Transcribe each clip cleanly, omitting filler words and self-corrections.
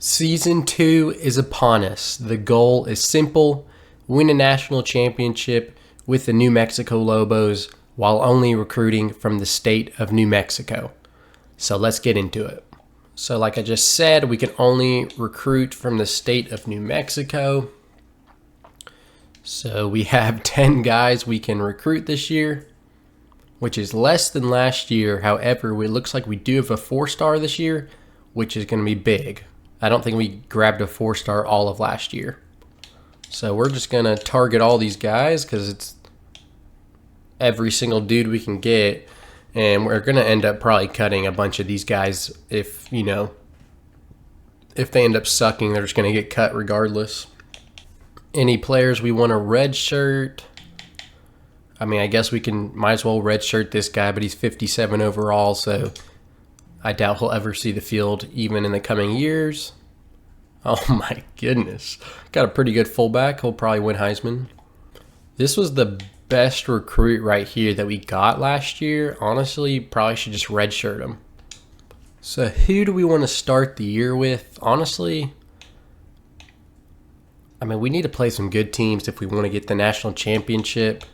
Season 2 is upon us. The goal is simple: win a national championship with the New Mexico Lobos while only recruiting from the state of New Mexico. So let's get into it. So like I just said, we can only recruit from the state of New Mexico. So we have 10 guys we can recruit this year, which is less than last year. However, it looks like we do have a 4-star this year, which is going to be big. I don't think we grabbed a 4-star all of last year. So we're just going to target all these guys because it's every single dude we can get. And we're going to end up probably cutting a bunch of these guys if they end up sucking, they're just going to get cut regardless. Any players we want to redshirt? I mean, I guess we might as well redshirt this guy, but he's 57 overall, so I doubt he'll ever see the field even in the coming years. Oh my goodness. Got a pretty good fullback. He'll probably win Heisman. This was the best recruit right here that we got last year. Honestly, probably should just redshirt him. So who do we want to start the year with? Honestly, I mean, we need to play some good teams if we want to get the national championship.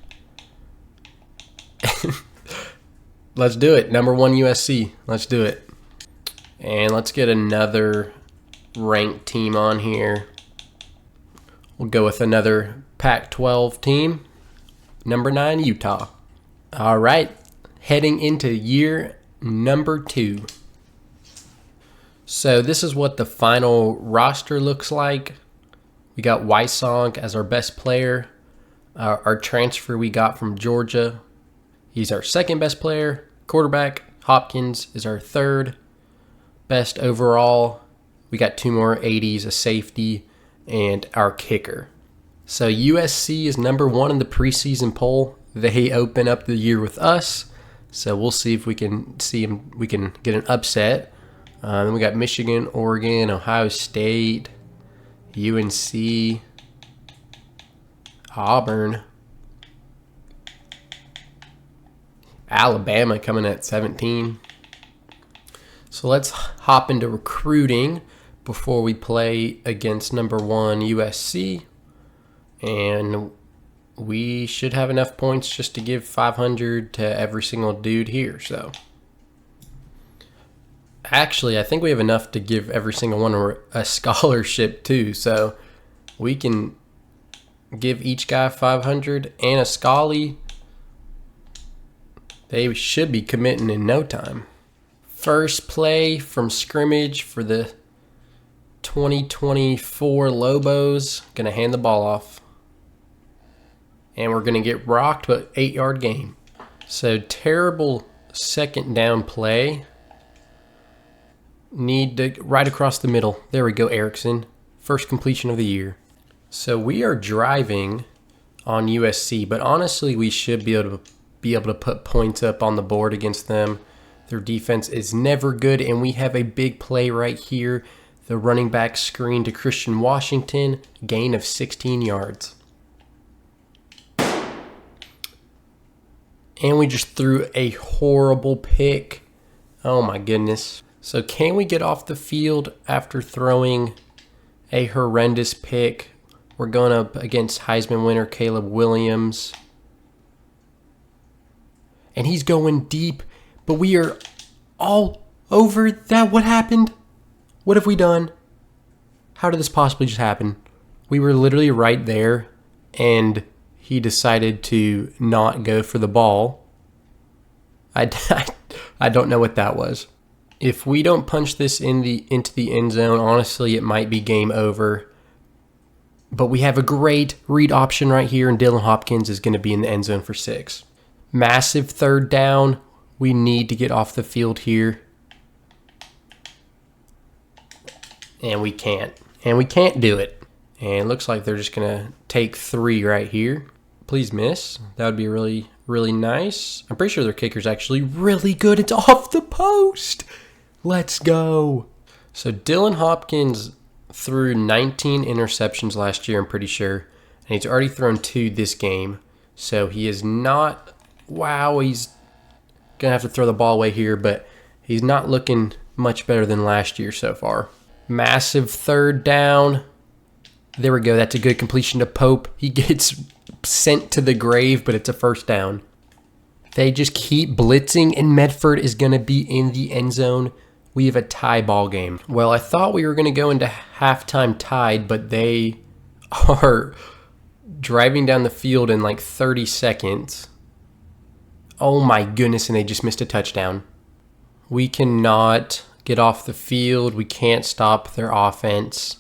Let's do it. Number 1 USC. Let's do it. And let's get another ranked team on here. We'll go with another Pac-12 team. Number 9, Utah. All right. Heading into year number 2. So this is what the final roster looks like. We got Wysong as our best player. Our transfer we got from Georgia, he's our second best player. Quarterback, Hopkins, is our third best overall. We got 2 more 80s, a safety, and our kicker. So USC is number 1 in the preseason poll. They open up the year with us. So we'll see if we can get an upset. Then we got Michigan, Oregon, Ohio State, UNC, Auburn, Alabama coming at 17. So let's hop into recruiting before we play against number 1 USC. And we should have enough points just to give 500 to every single dude here. So actually, I think we have enough to give every single one a scholarship too. So we can give each guy 500 and a Scully. They should be committing in no time. First play from scrimmage for the 2024 Lobos. Going to hand the ball off. And we're going to get rocked, but 8-yard gain. So terrible second down play. Need to right across the middle. There we go, Erickson. First completion of the year. So we are driving on USC, but honestly, we should be able to put points up on the board against them. Their defense is never good, and we have a big play right here. The running back screen to Christian Washington, gain of 16 yards. And we just threw a horrible pick. Oh my goodness. So can we get off the field after throwing a horrendous pick? We're going up against Heisman winner Caleb Williams. And he's going deep, but we are all over that. What happened? What have we done? How did this possibly just happen? We were literally right there, and he decided to not go for the ball. I don't know what that was. If we don't punch this into the end zone, honestly, it might be game over. But we have a great read option right here, and Dylan Hopkins is going to be in the end zone for 6. Massive third down. We need to get off the field here. And we can't. And we can't do it. And it looks like they're just going to take 3 right here. Please miss. That would be really, really nice. I'm pretty sure their kicker's actually really good. It's off the post. Let's go. So Dylan Hopkins threw 19 interceptions last year, I'm pretty sure. And he's already thrown 2 this game. So he is not... Wow, he's going to have to throw the ball away here, but he's not looking much better than last year so far. Massive third down. There we go. That's a good completion to Pope. He gets sent to the grave, but it's a first down. They just keep blitzing, and Medford is going to be in the end zone. We have a tie ball game. Well, I thought we were going to go into halftime tied, but they are driving down the field in like 30 seconds. Oh my goodness, and they just missed a touchdown. We cannot get off the field. We can't stop their offense.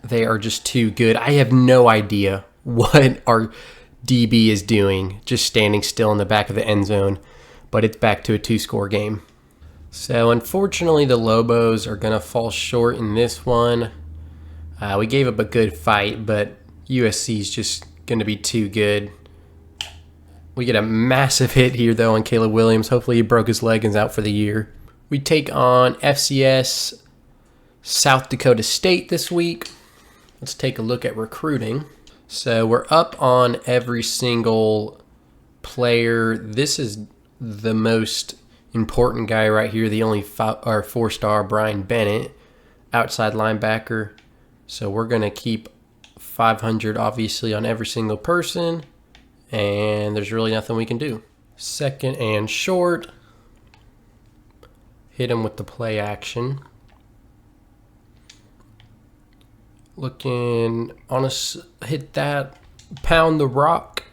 They are just too good. I have no idea what our DB is doing, just standing still in the back of the end zone, but it's back to a 2-score game. So unfortunately, the Lobos are going to fall short in this one. We gave up a good fight, but USC is just going to be too good. We get a massive hit here, though, on Caleb Williams. Hopefully he broke his leg and is out for the year. We take on FCS South Dakota State this week. Let's take a look at recruiting. So we're up on every single player. This is the most important guy right here, the only 4-star Brian Bennett, outside linebacker. So we're going to keep 500 obviously on every single person, and there's really nothing we can do. Second and short. Hit him with the play action. Looking on us, hit that, pound the rock,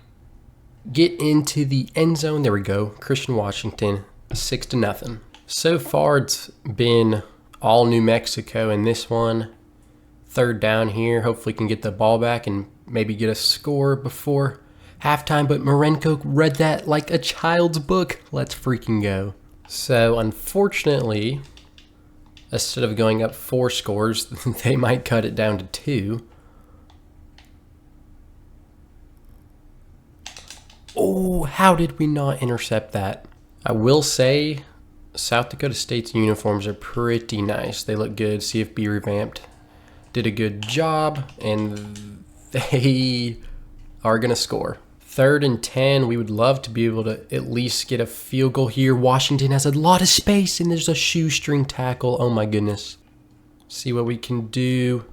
get into the end zone. There we go. Christian Washington, 6-0. So far, it's been all New Mexico in this one. Third down here. Hopefully, we can get the ball back and maybe get a score before halftime. But Marenko read that like a child's book. Let's freaking go. So, unfortunately, instead of going up 4 scores, they might cut it down to 2. Oh, how did we not intercept that? I will say South Dakota State's uniforms are pretty nice. They look good. CFB revamped. Did a good job, and they are going to score. 3rd and 10, we would love to be able to at least get a field goal here. Washington has a lot of space, and there's a shoestring tackle. Oh my goodness. See what we can do.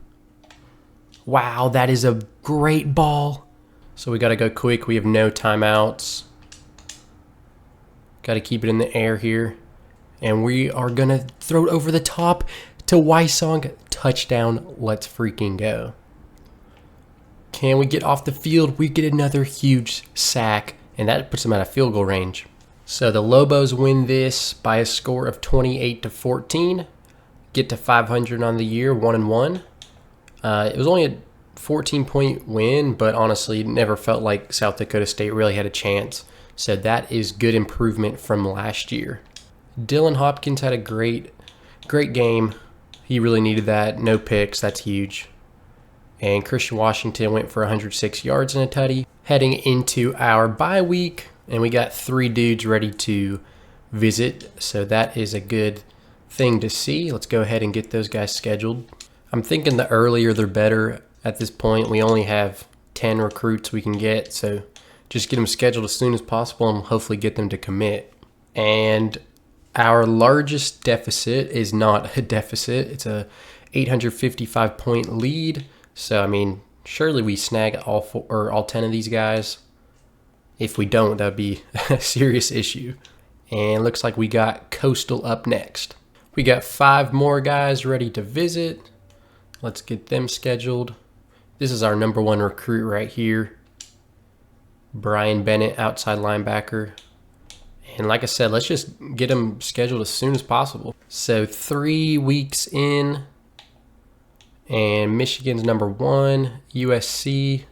Wow, that is a great ball. So we got to go quick. We have no timeouts. Got to keep it in the air here. And we are going to throw it over the top to Wysong. Touchdown. Let's freaking go. Can we get off the field? We get another huge sack, and that puts them out of field goal range. So the Lobos win this by a score of 28-14. Get to 500 on the year, 1-1. It was only a 14-point win, but honestly, it never felt like South Dakota State really had a chance. So that is good improvement from last year. Dylan Hopkins had a great game. He really needed that. No picks. That's huge. And Christian Washington went for 106 yards and a tutty. Heading into our bye week, and we got 3 dudes ready to visit. So that is a good thing to see. Let's go ahead and get those guys scheduled. I'm thinking the earlier the better at this point. We only have 10 recruits we can get, so just get them scheduled as soon as possible and hopefully get them to commit. And our largest deficit is not a deficit. It's a 855-point lead. So, I mean, surely we snag all 10 of these guys. If we don't, that would be a serious issue. And looks like we got Coastal up next. We got 5 more guys ready to visit. Let's get them scheduled. This is our number 1 recruit right here. Brian Bennett, outside linebacker. And like I said, let's just get him scheduled as soon as possible. So 3 weeks in. And Michigan's number 1, USC.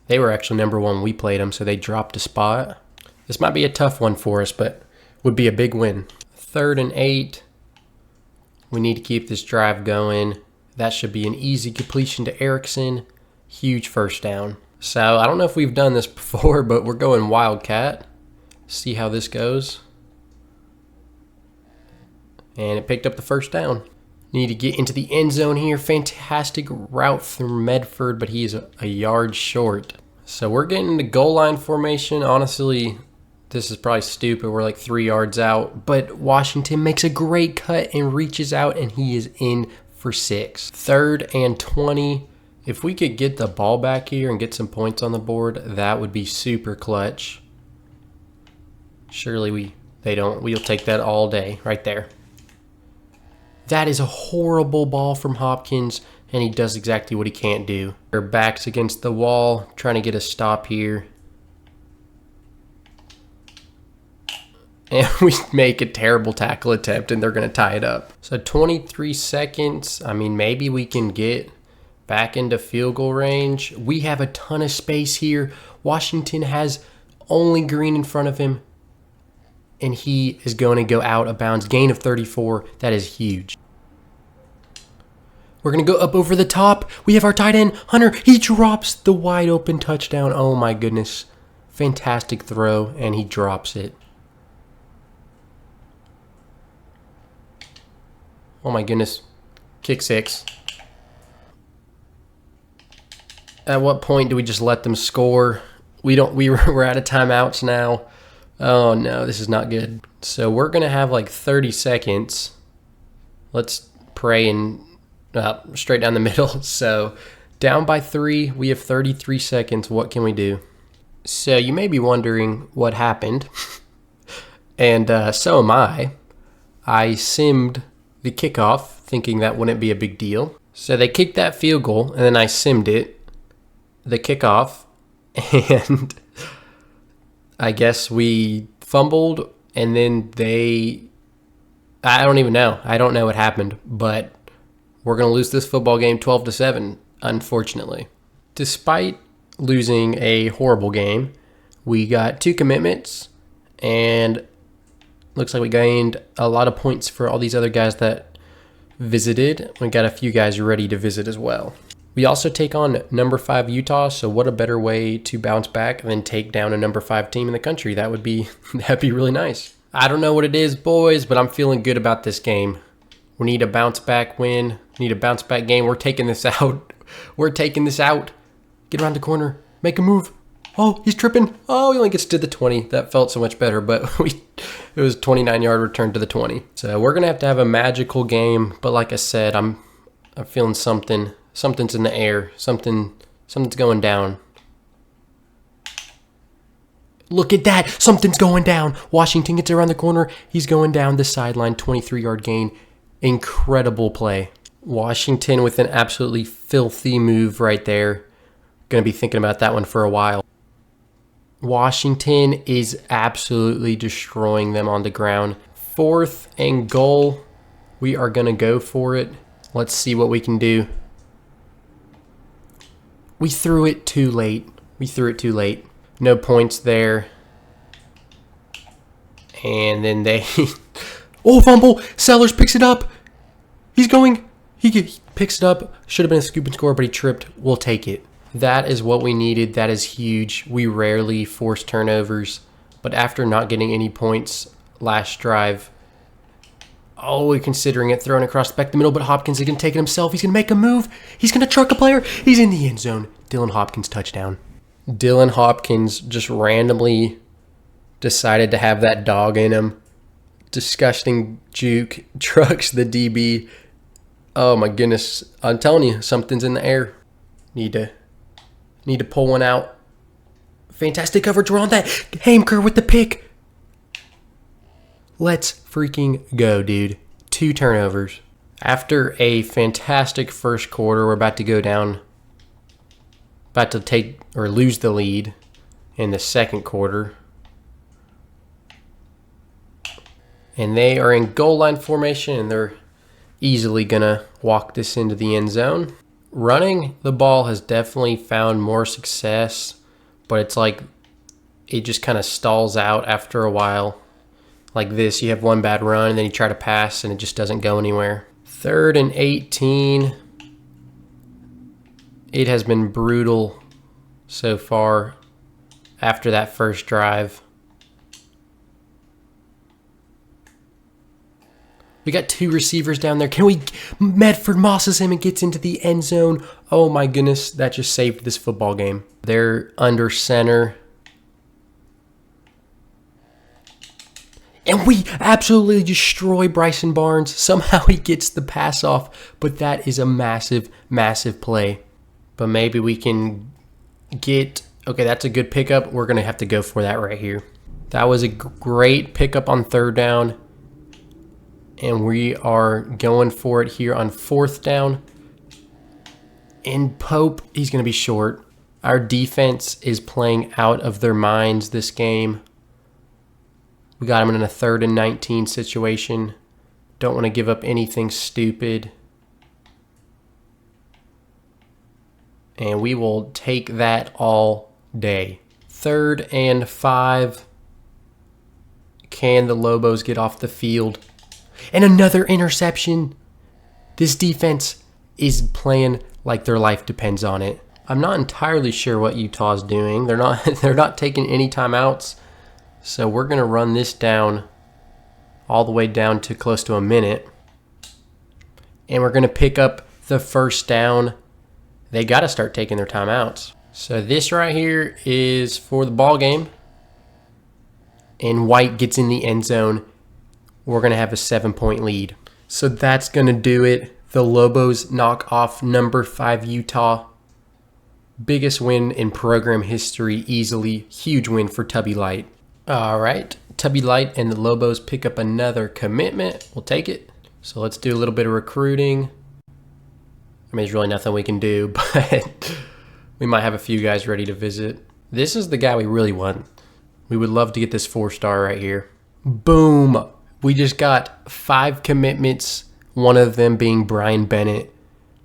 They were actually number 1 when we played them, so they dropped a spot. This might be a tough one for us, but would be a big win. 3rd and 8. We need to keep this drive going. That should be an easy completion to Erickson. Huge first down. So I don't know if we've done this before, but we're going Wildcat. See how this goes. And it picked up the first down. Need to get into the end zone here. Fantastic route from Medford, but he is a yard short. So we're getting into goal line formation. Honestly, This is probably stupid. We're like 3 yards out. But Washington makes a great cut and reaches out, and he is in for 6. 3rd and 20. If we could get the ball back here and get some points on the board, that would be super clutch. Surely they don't. We'll take that all day right there. That is a horrible ball from Hopkins, and he does exactly what he can't do. Their backs against the wall, trying to get a stop here. And we make a terrible tackle attempt, and they're going to tie it up. So 23 seconds. I mean, maybe we can get back into field goal range. We have a ton of space here. Washington has only Green in front of him, and he is going to go out of bounds. Gain of 34. That is huge. We're going to go up over the top. We have our tight end, Hunter. He drops the wide open touchdown. Oh, my goodness. Fantastic throw, and he drops it. Oh my goodness. Kick 6. At what point do we just let them score? We're out of timeouts now. Oh no, this is not good. So we're going to have like 30 seconds. Let's pray and straight down the middle. So down by 3, we have 33 seconds. What can we do? So you may be wondering what happened. And so am I. I simmed the kickoff, thinking that wouldn't be a big deal. So they kicked that field goal, and then I simmed it, the kickoff, and I guess we fumbled, and then I don't even know. I don't know what happened, but we're going to lose this football game 12-7, unfortunately. Despite losing a horrible game, we got 2 commitments, and looks like we gained a lot of points for all these other guys that visited. We got a few guys ready to visit as well. We also take on number 5 Utah, so what a better way to bounce back than take down a number 5 team in the country. That'd be really nice. I don't know what it is, boys, but I'm feeling good about this game. We need a bounce back win. We need a bounce back game. We're taking this out. We're taking this out. Get around the corner. Make a move. Oh, he's tripping. Oh, he only gets to the 20. That felt so much better, but it was a 29-yard return to the 20. So we're going to have a magical game, but like I said, I'm feeling something. Something's in the air. Something's going down. Look at that. Something's going down. Washington gets around the corner. He's going down the sideline. 23-yard gain. Incredible play. Washington with an absolutely filthy move right there. Going to be thinking about that one for a while. Washington is absolutely destroying them on the ground. 4th and goal. We are going to go for it. Let's see what we can do. We threw it too late. No points there. And then they... Oh, fumble! Sellers picks it up. He picks it up. Should have been a scoop and score, but he tripped. We'll take it. That is what we needed. That is huge. We rarely force turnovers. But after not getting any points last drive, we're considering it. Throwing across back the middle, but Hopkins is going to take it himself. He's going to make a move. He's going to truck a player. He's in the end zone. Dylan Hopkins touchdown. Dylan Hopkins just randomly decided to have that dog in him. Disgusting juke. Trucks the DB. Oh my goodness. I'm telling you, something's in the air. Need to pull one out. Fantastic coverage. We're on that. Hamker with the pick. Let's freaking go, dude. 2 turnovers. After a fantastic first quarter, we're about to go down. About to take or lose the lead in the second quarter. And they are in goal line formation, and they're easily going to walk this into the end zone. Running the ball has definitely found more success, but it's like it just kind of stalls out after a while. Like this, you have one bad run, and then you try to pass, and it just doesn't go anywhere. 3rd and 18. It has been brutal so far after that first drive. We got 2 receivers down there. Medford mosses him and gets into the end zone. Oh my goodness, that just saved this football game. They're under center. And we absolutely destroy Bryson Barnes. Somehow he gets the pass off, but that is a massive, massive play. But maybe we can get... Okay, that's a good pickup. We're going to have to go for that right here. That was a great pickup on third down. And we are going for it here on fourth down. And Pope, he's going to be short. Our defense is playing out of their minds this game. We got him in a 3rd and 19 situation. Don't want to give up anything stupid. And we will take that all day. 3rd and 5. Can the Lobos get off the field? And another interception. This defense is playing like their life depends on it. I'm not entirely sure what Utah's doing. They're not taking any timeouts. So we're going to run this down all the way down to close to a minute. And we're going to pick up the first down. They got to start taking their timeouts. So this right here is for the ball game. And White gets in the end zone. We're going to have a 7-point lead. So that's going to do it. The Lobos knock off number 5 Utah. Biggest win in program history, easily. Huge win for Tubby Light. All right, Tubby Light and the Lobos pick up another commitment. We'll take it. So let's do a little bit of recruiting. I mean, there's really nothing we can do, but we might have a few guys ready to visit. This is the guy we really want. We would love to get this 4-star right here. Boom. We just got 5 commitments, one of them being Brian Bennett,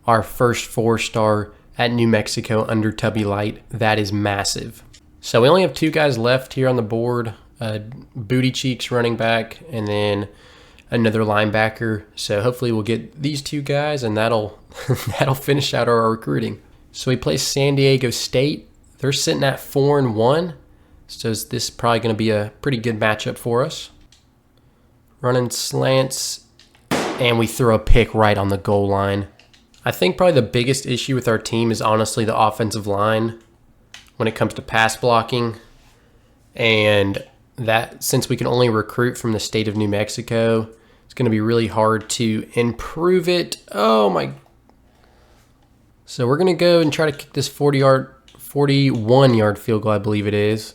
our first 4-star at New Mexico under Tubby Light. That is massive. So we only have 2 guys left here on the board. Booty Cheeks running back, and then another linebacker. So hopefully we'll get these 2 guys, and that'll finish out our recruiting. So we play San Diego State. They're sitting at 4-1. So this is probably going to be a pretty good matchup for us. Running slants, and we throw a pick right on the goal line. I think probably the biggest issue with our team is honestly the offensive line when it comes to pass blocking. And that, since we can only recruit from the state of New Mexico, it's going to be really hard to improve it. Oh my. So we're going to go and try to kick this 41-yard field goal, I believe it is.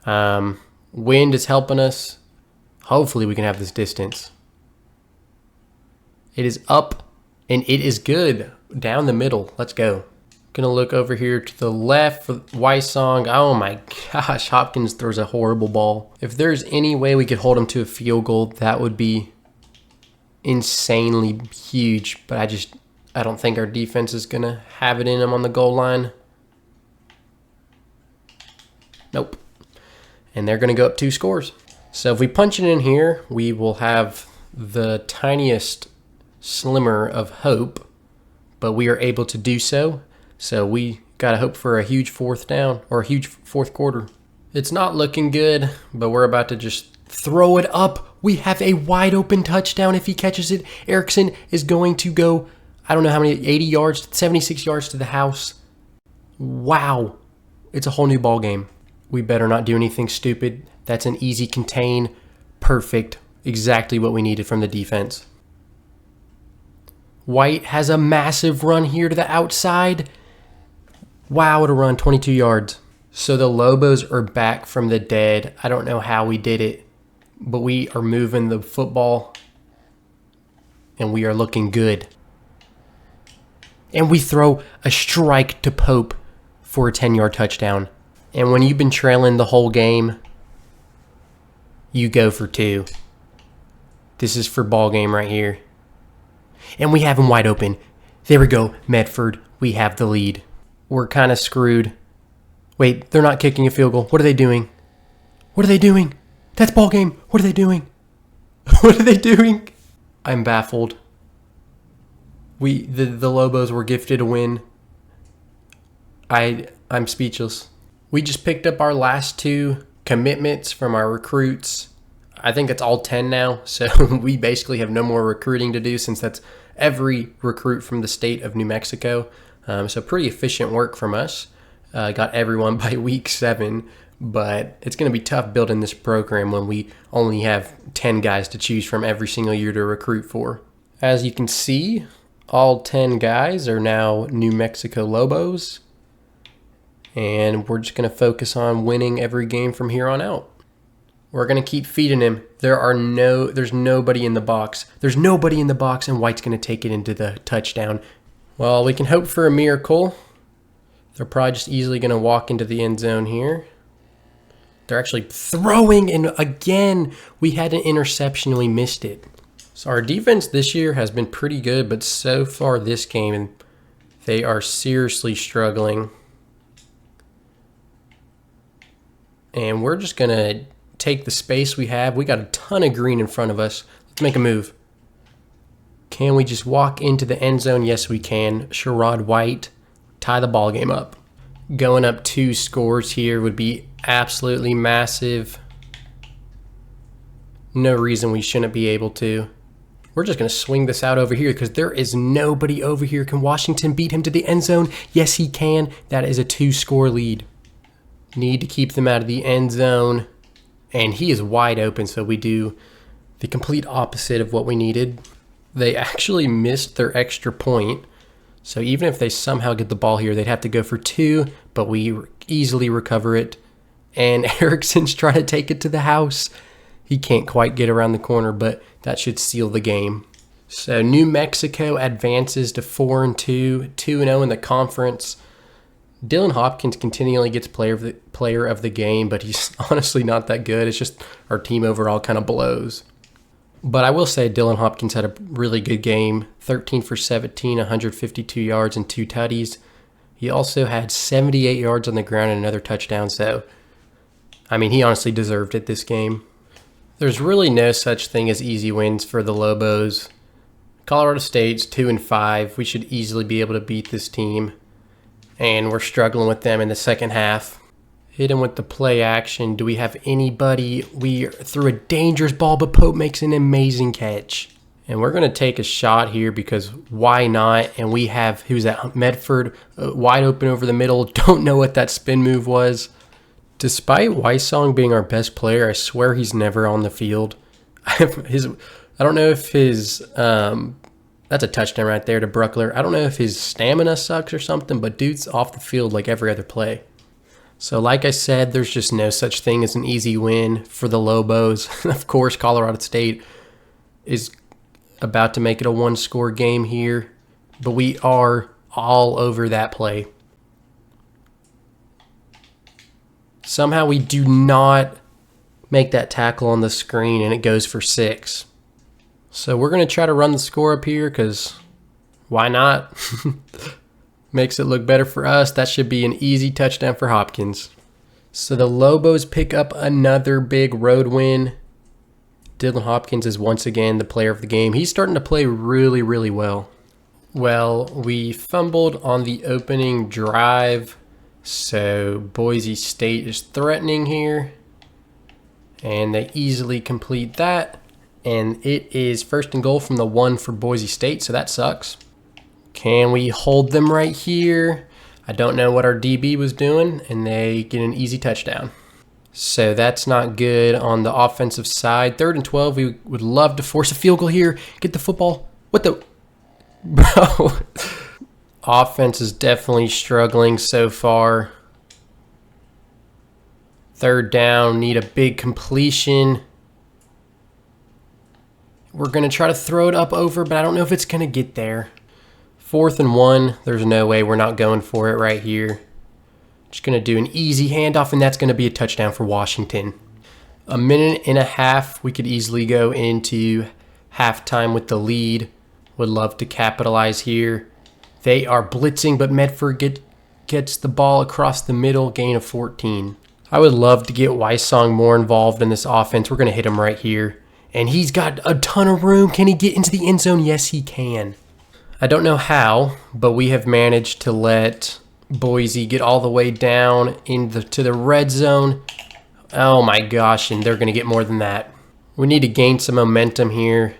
Wind is helping us. Hopefully we can have this distance. It is up, and it is good. Down the middle. Let's go. Gonna look over here to the left for Wysong. Oh my gosh, Hopkins throws a horrible ball. If there's any way we could hold him to a field goal, that would be insanely huge. But I don't think our defense is gonna have it in them on the goal line. Nope. And they're gonna go up 2 scores. So if we punch it in here, we will have the tiniest slimmer of hope, but we are able to do so. So we got to hope for a huge 4th down or a huge 4th quarter. It's not looking good, but we're about to just throw it up. We have a wide open touchdown if he catches it. Erickson is going to go, I don't know how many, 80 yards, 76 yards to the house. Wow. It's a whole new ball game. We better not do anything stupid. That's an easy contain. Perfect. Exactly what we needed from the defense. White has a massive run here to the outside. Wow, what a run, 22 yards. So the Lobos are back from the dead. I don't know how we did it, but we are moving the football, and we are looking good. And we throw a strike to Pope for a 10-yard touchdown. And when you've been trailing the whole game, you go for 2. This is for ball game right here. And we have him wide open. There we go, Medford. We have the lead. We're kind of screwed. Wait, they're not kicking a field goal. What are they doing? What are they doing? That's ball game. What are they doing? What are they doing? I'm baffled. The Lobos were gifted a win. I'm speechless. We just picked up our last 2 commitments from our recruits. I think it's all 10 now, so we basically have no more recruiting to do since that's every recruit from the state of New Mexico. So pretty efficient work from us. Got everyone by week 7, but it's going to be tough building this program when we only have 10 guys to choose from every single year to recruit for. As you can see, all 10 guys are now New Mexico Lobos, and we're just going to focus on winning every game from here on out. We're going to keep feeding him. There's nobody in the box. There's nobody in the box, and White's going to take it into the touchdown. Well, we can hope for a miracle. They're probably just easily going to walk into the end zone here. They're actually throwing, and again, we had an interception and we missed it. So our defense this year has been pretty good, but so far this game, they are seriously struggling. And we're just going to take the space we have. We got a ton of green in front of us. Let's make a move. Can we just walk into the end zone? Yes, we can. Sherrod White, tie the ball game up. Going up 2 scores here would be absolutely massive. No reason we shouldn't be able to. We're just going to swing this out over here because there is nobody over here. Can Washington beat him to the end zone? Yes, he can. That is a 2-score lead. Need to keep them out of the end zone. And he is wide open, so we do the complete opposite of what we needed. They actually missed their extra point. So even if they somehow get the ball here, they'd have to go for 2, but we easily recover it. And Erickson's trying to take it to the house. He can't quite get around the corner, but that should seal the game. So New Mexico advances to 4-2, 2-0 in the conference. Dylan Hopkins continually gets player of the game, but he's honestly not that good. It's just our team overall kind of blows. But I will say Dylan Hopkins had a really good game, 13 for 17, 152 yards and 2 tutties. He also had 78 yards on the ground and another touchdown, so, I mean, he honestly deserved it this game. There's really no such thing as easy wins for the Lobos. Colorado State's 2-5. We should easily be able to beat this team. And we're struggling with them in the second half. Hit him with the play action. Do we have anybody? We threw a dangerous ball, but Pope makes an amazing catch. And we're going to take a shot here because why not? And we have, who's that? Medford, wide open over the middle. Don't know what that spin move was. Despite Wysong being our best player, I swear he's never on the field. I don't know if his... That's a touchdown right there to Bruckler. I don't know if his stamina sucks or something, but dude's off the field like every other play. So like I said, there's just no such thing as an easy win for the Lobos. Of course, Colorado State is about to make it a 1-score game here, but we are all over that play. Somehow we do not make that tackle on the screen, and it goes for 6. So we're going to try to run the score up here because why not? Makes it look better for us. That should be an easy touchdown for Hopkins. So the Lobos pick up another big road win. Dylan Hopkins is once again the player of the game. He's starting to play really, really well. Well, we fumbled on the opening drive. So Boise State is threatening here. And they easily complete that. And it is 1st and goal from the 1 for Boise State, so that sucks. Can we hold them right here? I don't know what our DB was doing, and they get an easy touchdown. So that's not good on the offensive side. 3rd and 12, we would love to force a field goal here. Get the football. What the? Bro. Offense is definitely struggling so far. 3rd down, need a big completion. We're going to try to throw it up over, but I don't know if it's going to get there. 4th and 1. There's no way we're not going for it right here. Just going to do an easy handoff, and that's going to be a touchdown for Washington. 1.5 minutes. We could easily go into halftime with the lead. Would love to capitalize here. They are blitzing, but Medford gets the ball across the middle, gain of 14. I would love to get Wysong more involved in this offense. We're going to hit him right here. And he's got a ton of room. Can he get into the end zone? Yes, he can. I don't know how, but we have managed to let Boise get all the way down to the red zone. Oh my gosh, and they're going to get more than that. We need to gain some momentum here.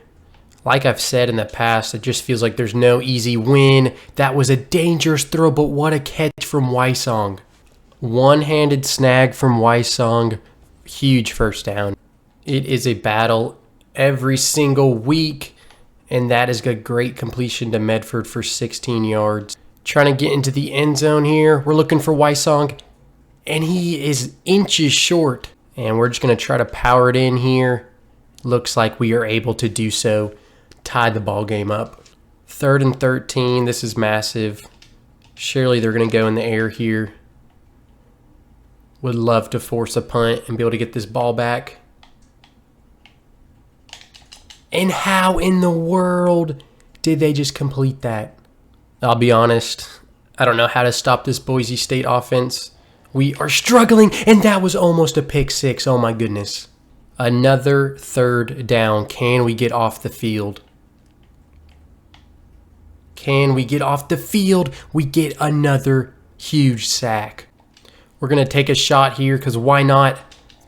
Like I've said in the past, it just feels like there's no easy win. That was a dangerous throw, but what a catch from Wysong. One-handed snag from Wysong. Huge first down. It is a battle every single week, and that is a great completion to Medford for 16 yards. Trying to get into the end zone here. We're looking for Wysong, and he is inches short. And we're just going to try to power it in here. Looks like we are able to do so. Tie the ball game up. 3rd and 13. This is massive. Surely they're going to go in the air here. Would love to force a punt and be able to get this ball back. And how in the world did they just complete that? I'll be honest, I don't know how to stop this Boise State offense. We are struggling, and that was almost a pick six. Oh my goodness. Another 3rd down. Can we get off the field? Can we get off the field? We get another huge sack. We're going to take a shot here because why not?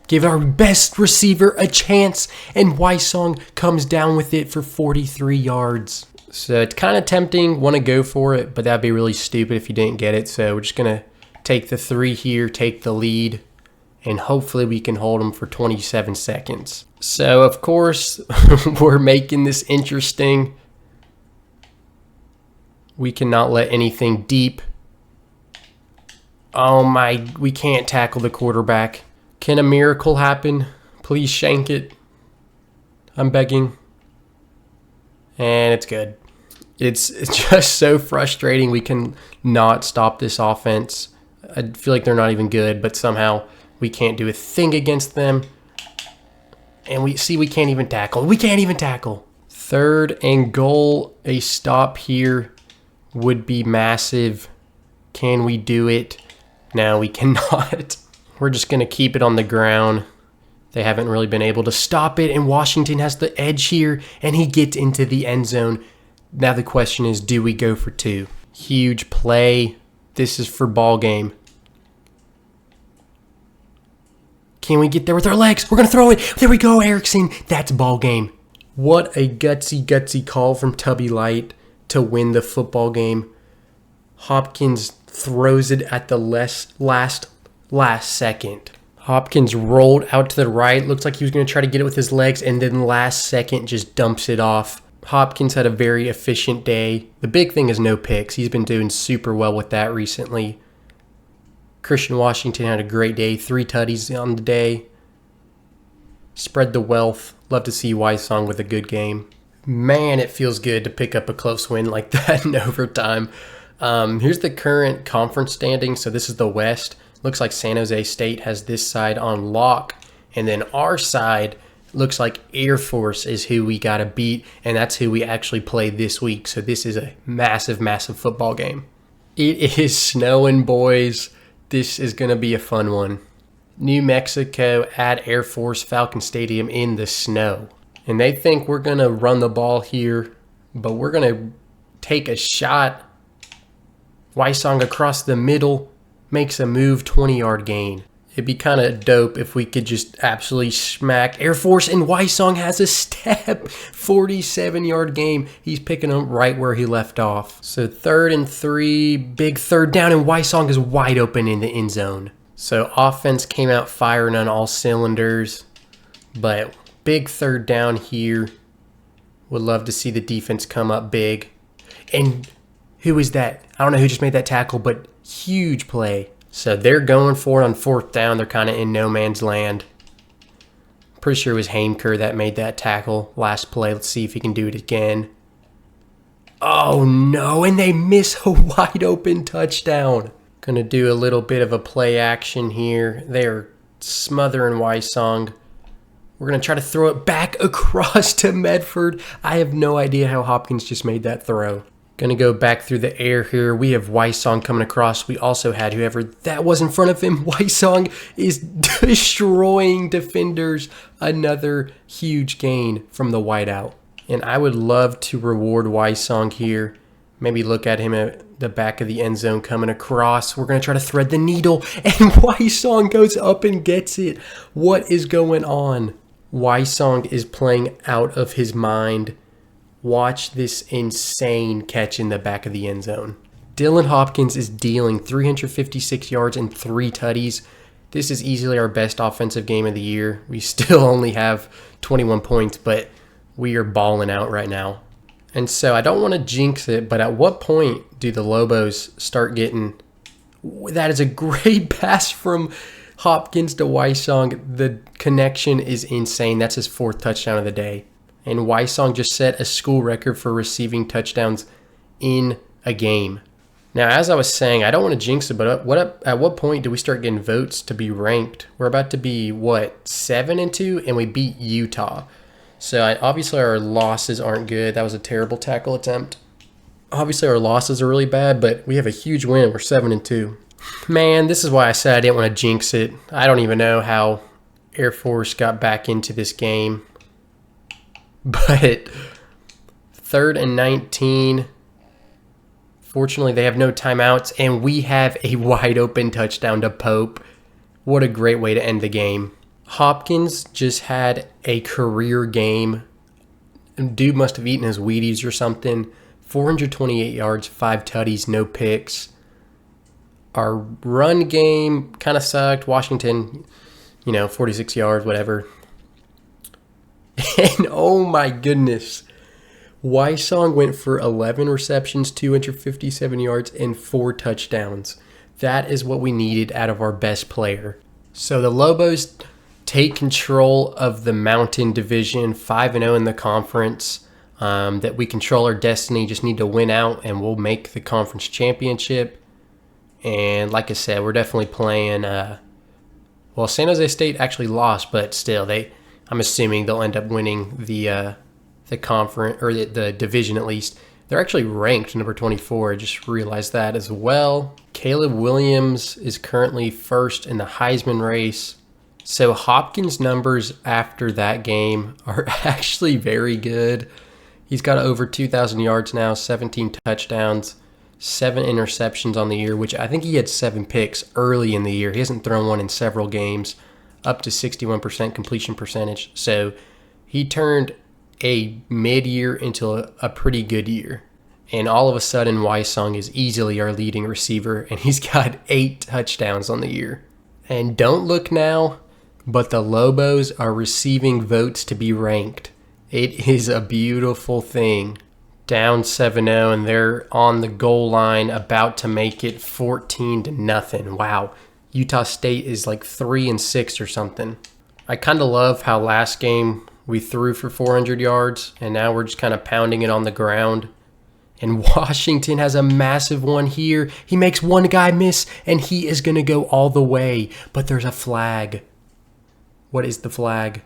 Give our best receiver a chance, and Wysong comes down with it for 43 yards. So it's kind of tempting, want to go for it, but that'd be really stupid if you didn't get it. So we're just going to take the 3 here, take the lead, and hopefully we can hold them for 27 seconds. So, of course, we're making this interesting. We cannot let anything deep. Oh my, we can't tackle the quarterback. Can a miracle happen? Please shank it. I'm begging. And it's good. It's just so frustrating. We can not stop this offense. I feel like they're not even good, but somehow we can't do a thing against them. And we can't even tackle. We can't even tackle. 3rd and goal. A stop here would be massive. Can we do it? No, we cannot. We're just going to keep it on the ground. They haven't really been able to stop it, and Washington has the edge here, and he gets into the end zone. Now the question is, do we go for 2? Huge play. This is for ball game. Can we get there with our legs? We're going to throw it. There we go, Erickson. That's ball game. What a gutsy call from Tubby Light to win the football game. Hopkins throws it at the last second. Hopkins rolled out to the right. Looks like he was going to try to get it with his legs, and then last second just dumps it off. Hopkins had a very efficient day. The big thing is no picks. He's been doing super well with that recently. Christian Washington had a great day. 3 tutties on the day. Spread the wealth. Love to see Wysong with a good game. Man, it feels good to pick up a close win like that in overtime. Here's the current conference standing. So this is the West. Looks like San Jose State has this side on lock. And then our side looks like Air Force is who we got to beat. And that's who we actually play this week. So this is a massive, massive football game. It is snowing, boys. This is going to be a fun one. New Mexico at Air Force Falcon Stadium in the snow. And they think we're going to run the ball here. But we're going to take a shot. Wysong across the middle. Makes a move, 20-yard gain. It'd be kind of dope if we could just absolutely smack Air Force, and Wysong has a step. 47-yard game. He's picking up right where he left off. So 3rd and 3, big 3rd down, and Wysong is wide open in the end zone. So offense came out firing on all cylinders, but big 3rd down here. Would love to see the defense come up big. And who is that? I don't know who just made that tackle, but huge play. So they're going for it on 4th down. They're kind of in no man's land. Pretty sure it was Hainker that made that tackle last play. Let's see if he can do it again. Oh no, and they miss a wide open touchdown. Gonna do a little bit of a play action here. They're smothering Wysong. We're gonna try to throw it back across to Medford. I have no idea how Hopkins just made that throw. Gonna go back through the air here. We have Wysong coming across. We also had whoever that was in front of him. Wysong is destroying defenders. Another huge gain from the wideout. And I would love to reward Wysong here. Maybe look at him at the back of the end zone coming across. We're gonna try to thread the needle, and Wysong goes up and gets it. What is going on? Wysong is playing out of his mind. Watch this insane catch in the back of the end zone. Dylan Hopkins is dealing 356 yards and 3 tutties. This is easily our best offensive game of the year. We still only have 21 points, but we are balling out right now. And so I don't want to jinx it, but at what point do the Lobos start getting... That is a great pass from Hopkins to Wysong. The connection is insane. That's his 4th touchdown of the day. And Wysong just set a school record for receiving touchdowns in a game. Now, as I was saying, I don't want to jinx it, but at what point do we start getting votes to be ranked? We're about to be, 7-2, and we beat Utah. So obviously our losses aren't good. That was a terrible tackle attempt. Obviously our losses are really bad, but we have a huge win. We're 7-2. Man, this is why I said I didn't want to jinx it. I don't even know how Air Force got back into this game. But 3rd and 19. Fortunately, they have no timeouts, and we have a wide open touchdown to Pope. What a great way to end the game. Hopkins just had a career game. Dude must have eaten his Wheaties or something. 428 yards, 5 tutties, no picks. Our run game kind of sucked. Washington, 46 yards, whatever. And oh my goodness. Wysong went for 11 receptions, 257 yards, and 4 touchdowns. That is what we needed out of our best player. So the Lobos take control of the Mountain Division, 5-0 in the conference. That we control our destiny, just need to win out, and we'll make the conference championship. And like I said, we're definitely playing... San Jose State actually lost, but still, I'm assuming they'll end up winning the conference, or the division at least. They're actually ranked number 24. I just realized that as well. Caleb Williams is currently 1st in the Heisman race. So Hopkins' numbers after that game are actually very good. He's got over 2,000 yards now, 17 touchdowns, 7 interceptions on the year, which I think he had 7 picks early in the year. He hasn't thrown one in several games, up to 61% completion percentage. So he turned a mid-year into a pretty good year. And all of a sudden, Wysong is easily our leading receiver, and he's got 8 touchdowns on the year. And don't look now, but the Lobos are receiving votes to be ranked. It is a beautiful thing. Down 7-0, and they're on the goal line, about to make it 14-0. Wow. Utah State is like 3-6 or something. I kind of love how last game we threw for 400 yards, and now we're just kind of pounding it on the ground. And Washington has a massive one here. He makes one guy miss, and he is going to go all the way. But there's a flag. What is the flag?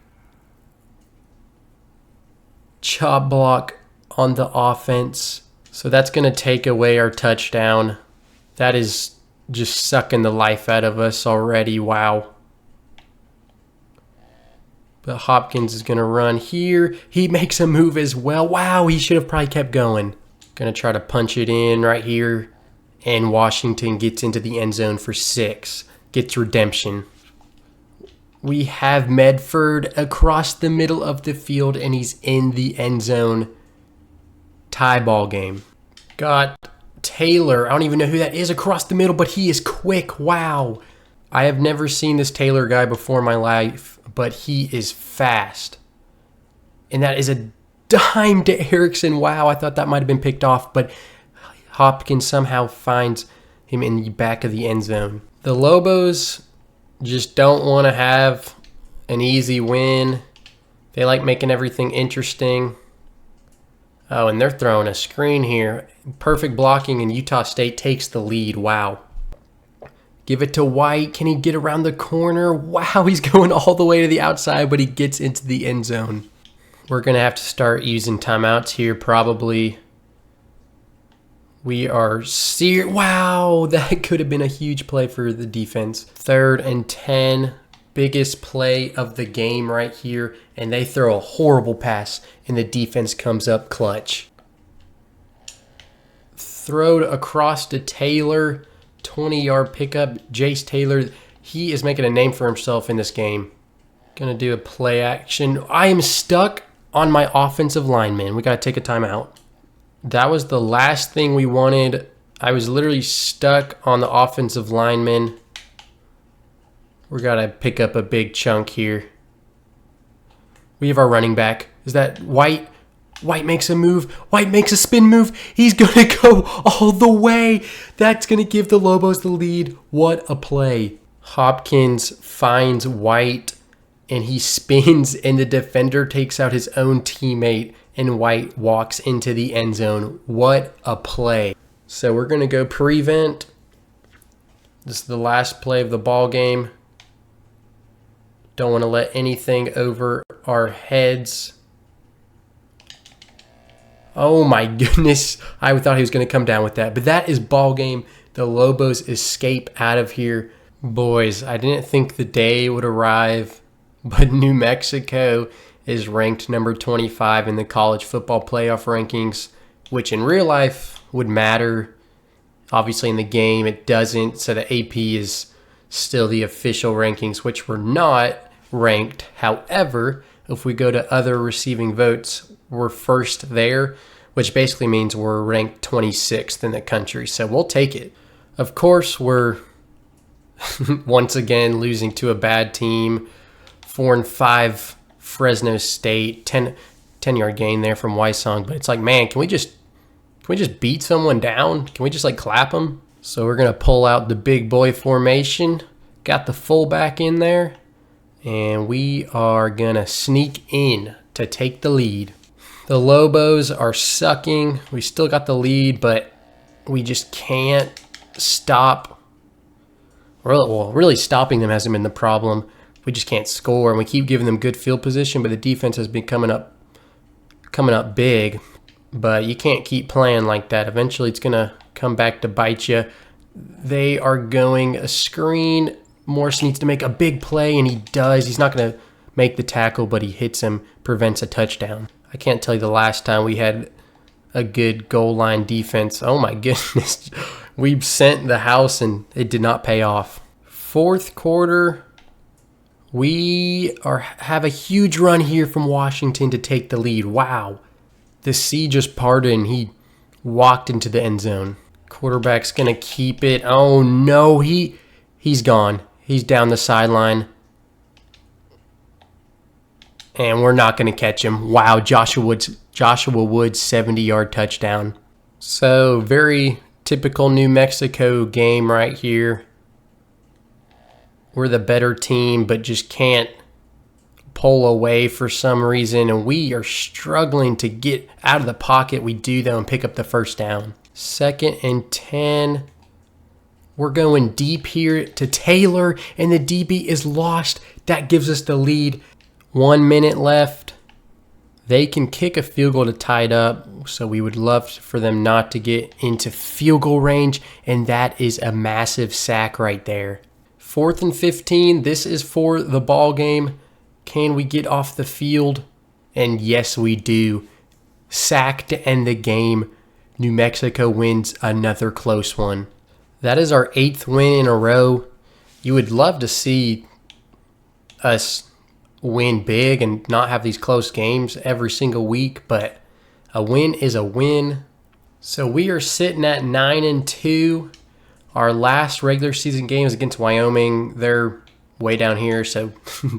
Chop block on the offense. So that's going to take away our touchdown. That is just sucking the life out of us already. Wow. But Hopkins is going to run here. He makes a move as well. Wow, he should have probably kept going. Going to try to punch it in right here. And Washington gets into the end zone for 6. Gets redemption. We have Medford across the middle of the field, and he's in the end zone. Tie ball game. Got Taylor. I don't even know who that is across the middle, but he is quick. Wow. I have never seen this Taylor guy before in my life, but he is fast. And that is a dime to Erickson. Wow, I thought that might have been picked off, but Hopkins somehow finds him in the back of the end zone. The Lobos just don't want to have an easy win. They like making everything interesting. Oh, and they're throwing a screen here. Perfect blocking, and Utah State takes the lead. Wow. Give it to White. Can he get around the corner? Wow, he's going all the way to the outside, but he gets into the end zone. We're going to have to start using timeouts here probably. We are wow, that could have been a huge play for the defense. 3rd and 10, biggest play of the game right here, and they throw a horrible pass, and the defense comes up clutch. Throw across to Taylor, 20-yard pickup. Jace Taylor, he is making a name for himself in this game. Gonna do a play action. I am stuck on my offensive lineman. We gotta take a timeout. That was the last thing we wanted I was literally stuck on the offensive lineman. We're got to pick up a big chunk here. We have our running back. Is that White? White makes a move. White makes a spin move. He's going to go all the way. That's going to give the Lobos the lead. What a play. Hopkins finds White, and he spins, and the defender takes out his own teammate, and White walks into the end zone. What a play. So we're going to go prevent. This is the last play of the ball game. Don't want to let anything over our heads. Oh my goodness. I thought he was going to come down with that. But that is ball game. The Lobos escape out of here. Boys, I didn't think the day would arrive, but New Mexico is ranked number 25 in the college football playoff rankings, which in real life would matter. Obviously in the game it doesn't, so the AP is still the official rankings, which were not ranked. However, if we go to other receiving votes, we're first there, which basically means we're ranked 26th in the country. So we'll take it. Of course, we're once again losing to a bad team. 4-5 Fresno State, 10-yard gain there from Wysong. But it's like, man, can we just beat someone down? Can we just like clap them? So we're going to pull out the big boy formation. Got the fullback in there. And we are going to sneak in to take the lead. The Lobos are sucking. We still got the lead, but we just can't stop. Well, really stopping them hasn't been the problem. We just can't score, and we keep giving them good field position, but the defense has been coming up big. But you can't keep playing like that. Eventually, it's going to come back to bite you. They are going a screen. Morse needs to make a big play, and he does. He's not going to make the tackle, but he hits him, prevents a touchdown. I can't tell you the last time we had a good goal line defense. Oh, my goodness. We sent the house, and it did not pay off. Fourth quarter, we have a huge run here from Washington to take the lead. Wow. The sea just parted, and he walked into the end zone. Quarterback's going to keep it. Oh, no. He's gone. He's down the sideline. And we're not going to catch him. Wow, Joshua Woods 70-yard touchdown. So, very typical New Mexico game right here. We're the better team, but just can't pull away for some reason. And we are struggling to get out of the pocket. We do, though, and pick up the first down. 2nd and 10. We're going deep here to Taylor, and the DB is lost. That gives us the lead. 1 minute left. They can kick a field goal to tie it up, so we would love for them not to get into field goal range, and that is a massive sack right there. 4th and 15. This is for the ball game. Can we get off the field? And yes, we do. Sack to end the game. New Mexico wins another close one. That is our 8th win in a row. You would love to see us win big and not have these close games every single week, but a win is a win. So we are sitting at 9-2. Our last regular season game is against Wyoming. They're way down here, so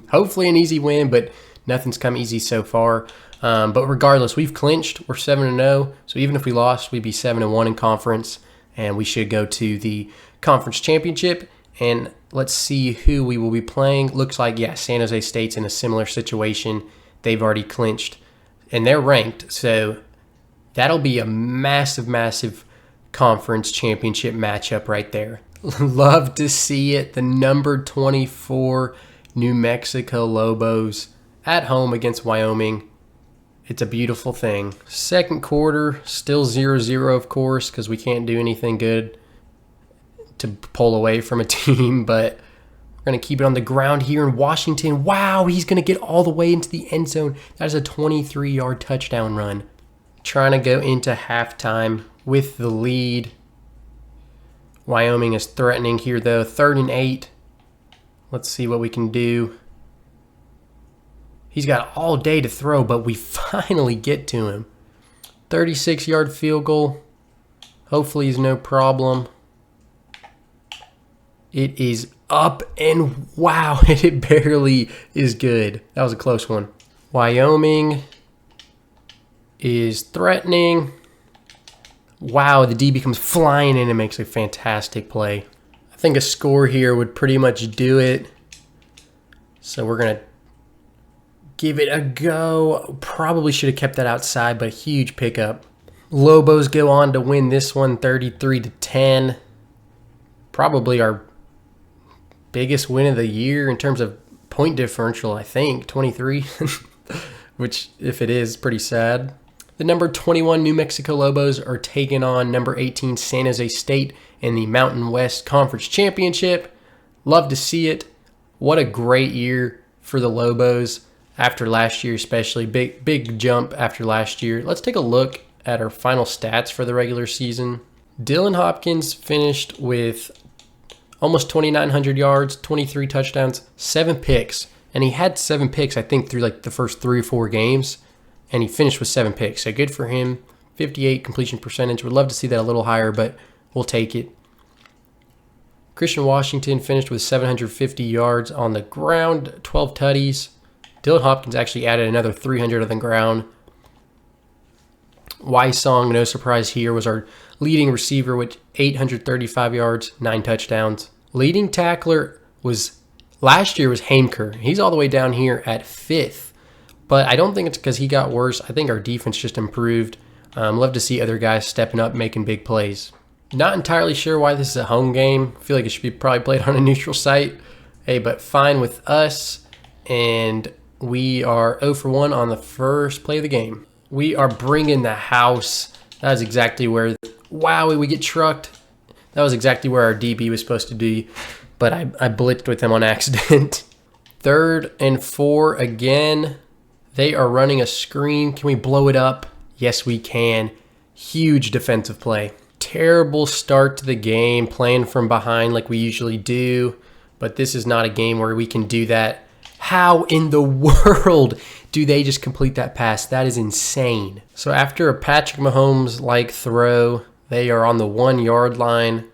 hopefully an easy win, but nothing's come easy so far. But regardless, we've clinched. We're 7-0, so even if we lost, we'd be 7-1 in conference, and we should go to the conference championship. And let's see who we will be playing. Looks like, yeah, San Jose State's in a similar situation. They've already clinched, and they're ranked, so that'll be a massive, massive conference championship matchup right there. Love to see it. The number 24 New Mexico Lobos at home against Wyoming. It's a beautiful thing. 2nd quarter, still 0-0, of course, because we can't do anything good to pull away from a team, but we're going to keep it on the ground here in Washington. Wow, he's going to get all the way into the end zone. That is a 23-yard touchdown run. Trying to go into halftime with the lead. Wyoming is threatening here, though. 3rd and 8. Let's see what we can do. He's got all day to throw, but we finally get to him. 36-yard field goal. Hopefully it's no problem. It is up, and wow, it barely is good. That was a close one. Wyoming is threatening. Wow, the DB comes flying in and makes a fantastic play. I think a score here would pretty much do it. So we're going to give it a go. Probably should have kept that outside, but a huge pickup. Lobos go on to win this one 33-10. Probably our biggest win of the year in terms of point differential, I think, 23, which, if it is, pretty sad. The number 21 New Mexico Lobos are taking on number 18 San Jose State in the Mountain West Conference Championship. Love to see it. What a great year for the Lobos after last year, especially. Big jump after last year. Let's take a look at our final stats for the regular season. Dylan Hopkins finished with almost 2,900 yards, 23 touchdowns, 7 picks. And he had 7 picks, I think, through like the first 3 or 4 games. And he finished with 7 picks. So good for him. 58 completion percentage. Would love to see that a little higher, but we'll take it. Christian Washington finished with 750 yards on the ground, 12 tutties. Dylan Hopkins actually added another 300 on the ground. Wysong, no surprise here, was our leading receiver with 835 yards, 9 touchdowns. Leading tackler was last year was Haimker. He's all the way down here at 5th. But I don't think it's because he got worse. I think our defense just improved. Love to see other guys stepping up, making big plays. Not entirely sure why this is a home game. I feel like it should be probably played on a neutral site. Hey, but fine with us. And we are 0 for 1 on the first play of the game. We are bringing the house. That is exactly where, wow, we get trucked. That was exactly where our DB was supposed to be. But I blitzed with him on accident. 3rd and 4 again. They are running a screen. Can we blow it up? Yes, we can. Huge defensive play. Terrible start to the game, playing from behind like we usually do. But this is not a game where we can do that. How in the world do they just complete that pass? That is insane. So after a Patrick Mahomes-like throw, they are on the 1-yard line.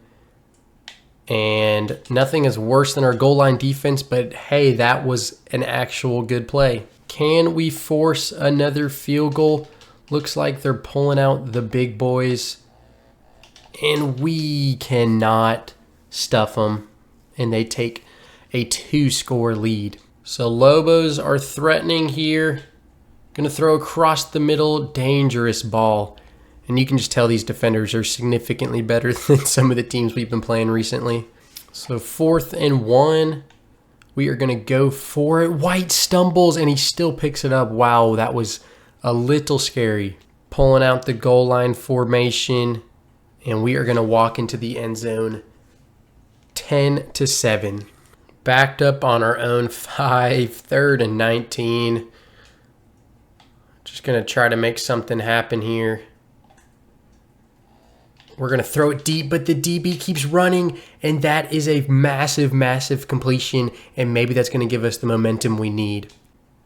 And nothing is worse than our goal line defense, but hey, that was an actual good play. Can we force another field goal? Looks like they're pulling out the big boys. And we cannot stuff them. And they take a 2-score lead. So Lobos are threatening here. Going to throw across the middle. Dangerous ball. And you can just tell these defenders are significantly better than some of the teams we've been playing recently. So 4th and 1. We are going to go for it. White stumbles, and he still picks it up. Wow, that was a little scary. Pulling out the goal line formation, and we are going to walk into the end zone 10-7. Backed up on our own 5, 3rd and 19. Just going to try to make something happen here. We're going to throw it deep, but the DB keeps running, and that is a massive, massive completion, and maybe that's going to give us the momentum we need.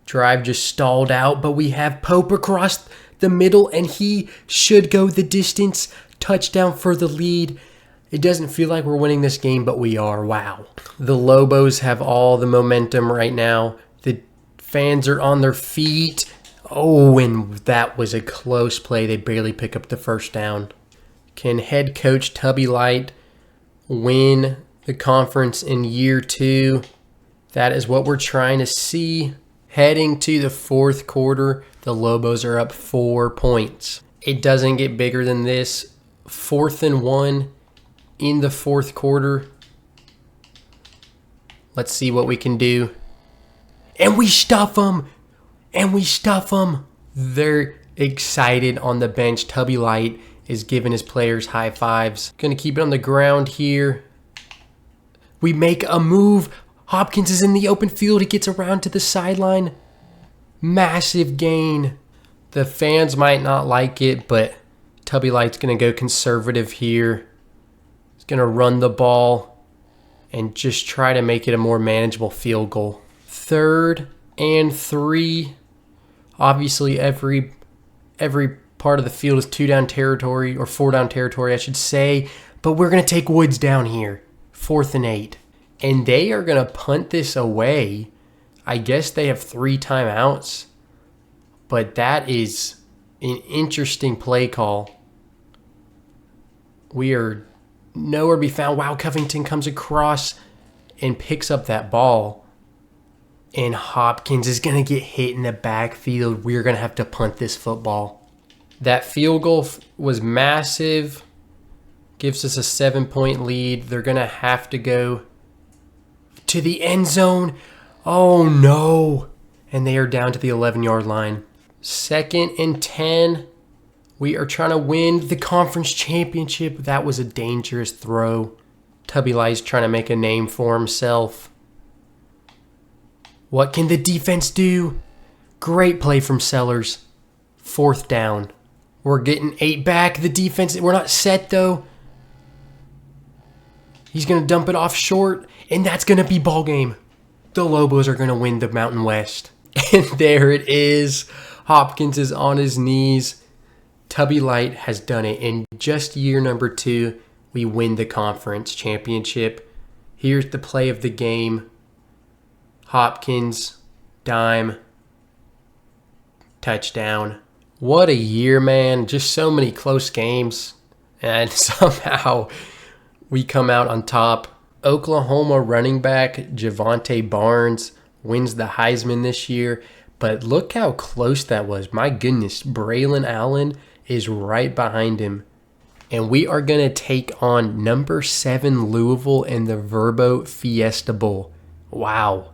Drive just stalled out, but we have Pope across the middle, and he should go the distance. Touchdown for the lead. It doesn't feel like we're winning this game, but we are. Wow. The Lobos have all the momentum right now. The fans are on their feet. Oh, and that was a close play. They barely pick up the first down. Can head coach Tubby Light win the conference in year 2? That is what we're trying to see. Heading to the 4th quarter, the Lobos are up 4 points. It doesn't get bigger than this. 4th and 1 in the 4th quarter. Let's see what we can do. And we stuff them. And we stuff them. They're excited on the bench. Tubby Light is giving his players high fives. Going to keep it on the ground here. We make a move. Hopkins is in the open field. He gets around to the sideline. Massive gain. The fans might not like it, but Tubby Light's going to go conservative here. He's going to run the ball and just try to make it a more manageable field goal. 3rd and 3. Obviously, every Part of the field is 2-down territory, or 4-down territory, I should say. But we're going to take Woods down here. 4th and 8. And they are going to punt this away. I guess they have 3 timeouts. But that is an interesting play call. We are nowhere to be found. Wow, Covington comes across and picks up that ball. And Hopkins is going to get hit in the backfield. We're going to have to punt this football. That field goal was massive. Gives us a 7-point lead. They're going to have to go to the end zone. Oh, no. And they are down to the 11-yard line. 2nd and 10. We are trying to win the conference championship. That was a dangerous throw. Tubby Light's trying to make a name for himself. What can the defense do? Great play from Sellers. 4th down. We're getting 8 back. The defense, we're not set though. He's going to dump it off short, and that's going to be ball game. The Lobos are going to win the Mountain West. And there it is. Hopkins is on his knees. Tubby Light has done it. In just year number 2, we win the conference championship. Here's the play of the game. Hopkins, dime, touchdown. What a year, man. Just so many close games. And somehow we come out on top. Oklahoma running back Javonte Barnes wins the Heisman this year. But look how close that was. My goodness, Braylon Allen is right behind him. And we are going to take on number 7 Louisville in the Verbo Fiesta Bowl. Wow.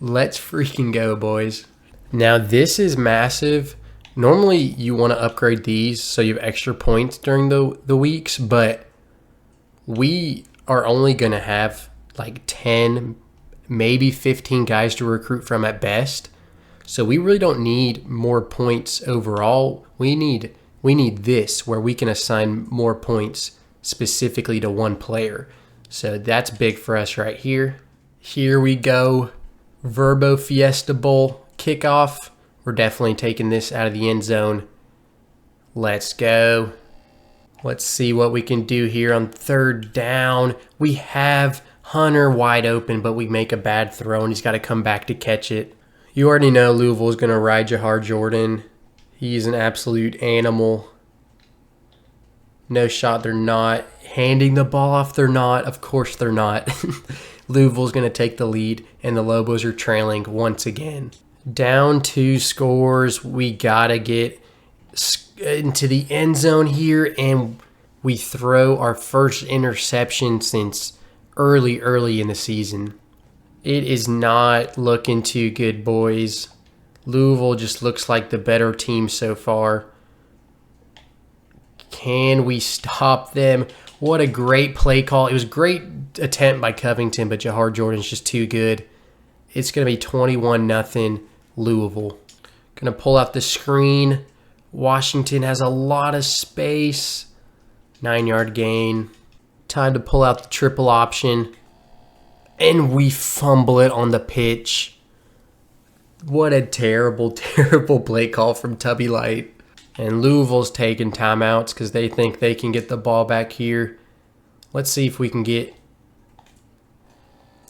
Let's freaking go, boys. Now, this is massive. Normally, you want to upgrade these so you have extra points during the weeks, but we are only going to have like 10, maybe 15 guys to recruit from at best. So we really don't need more points overall. We need this where we can assign more points specifically to one player. So that's big for us right here. Here we go. Verbo Fiesta Bowl kickoff. We're definitely taking this out of the end zone. Let's go. Let's see what we can do here on 3rd down. We have Hunter wide open, but we make a bad throw, and he's got to come back to catch it. You already know Louisville is going to ride Jahar Jordan. He's an absolute animal. No shot, they're not. Handing the ball off, they're not. Of course they're not. Louisville's going to take the lead, and the Lobos are trailing once again. Down 2 scores. We got to get into the end zone here, and we throw our first interception since early in the season. It is not looking too good, boys. Louisville just looks like the better team so far. Can we stop them? What a great play call. It was a great attempt by Covington, but Jahar Jordan's just too good. It's going to be 21-0 Louisville. Going to pull out the screen. Washington has a lot of space. 9-yard gain. Time to pull out the triple option. And we fumble it on the pitch. What a terrible play call from Tubby Light. And Louisville's taking timeouts because they think they can get the ball back here. Let's see if we can get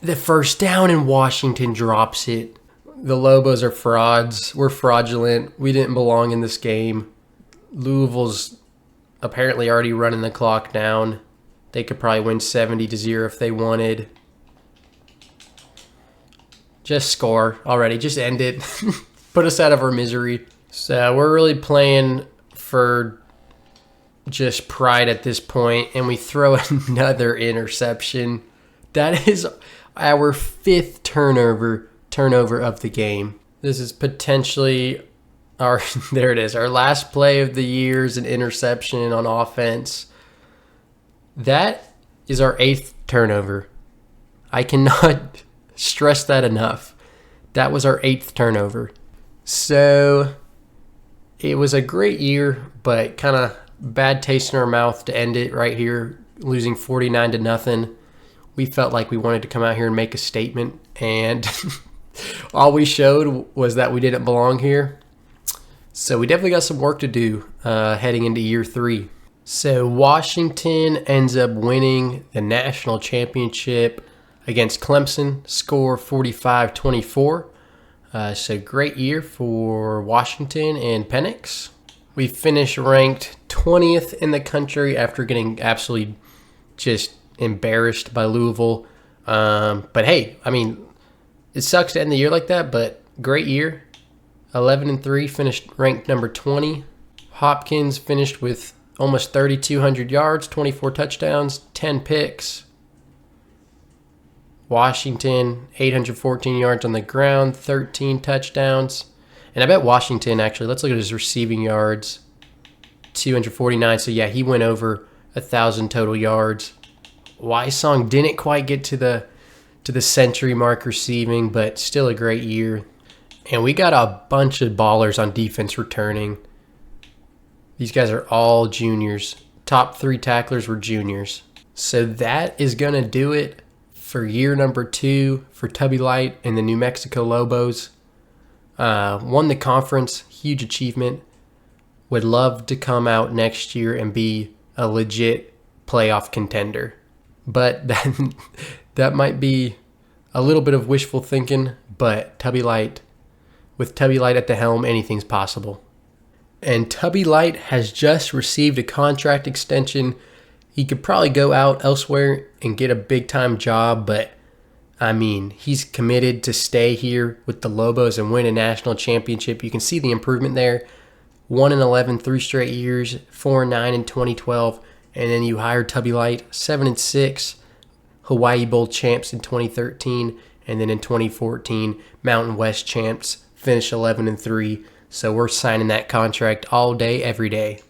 the first down, and Washington drops it. The Lobos are frauds. We're fraudulent. We didn't belong in this game. Louisville's apparently already running the clock down. They could probably win 70-0 if they wanted. Just score already. Just end it. Put us out of our misery. So we're really playing for just pride at this point, and we throw another interception. That is our 5th turnover of the game. This is potentially our there it is. Our last play of the year is an interception on offense. That is our 8th turnover. I cannot stress that enough. That was our 8th turnover. So it was a great year, but kind of bad taste in our mouth to end it right here, losing 49-0. We felt like we wanted to come out here and make a statement, and all we showed was that we didn't belong here. So we definitely got some work to do heading into year 3. So Washington ends up winning the national championship against Clemson, score 45-24. So great year for Washington and Penix. We finished ranked 20th in the country after getting absolutely just embarrassed by Louisville. But hey, I mean, it sucks to end the year like that, but great year. 11-3, finished ranked number 20. Hopkins finished with almost 3,200 yards, 24 touchdowns, 10 picks. Washington, 814 yards on the ground, 13 touchdowns. And I bet Washington, actually, let's look at his receiving yards, 249. So, yeah, he went over 1,000 total yards. Wysong didn't quite get to the century mark receiving, but still a great year. And we got a bunch of ballers on defense returning. These guys are all juniors. Top 3 tacklers were juniors. So that is going to do it for year number 2 for Tubby Light and the New Mexico Lobos. Won the conference, huge achievement. Would love to come out next year and be a legit playoff contender. But that might be a little bit of wishful thinking, but with Tubby Light at the helm, anything's possible. And Tubby Light has just received a contract extension. He could probably go out elsewhere and get a big-time job, but, I mean, he's committed to stay here with the Lobos and win a national championship. You can see the improvement there. 1-11, 3 straight years, 4-9 in 2012, and then you hired Tubby Light, 7-6, Hawaii Bowl champs in 2013, and then in 2014, Mountain West champs, finished 11-3. So we're signing that contract all day, every day.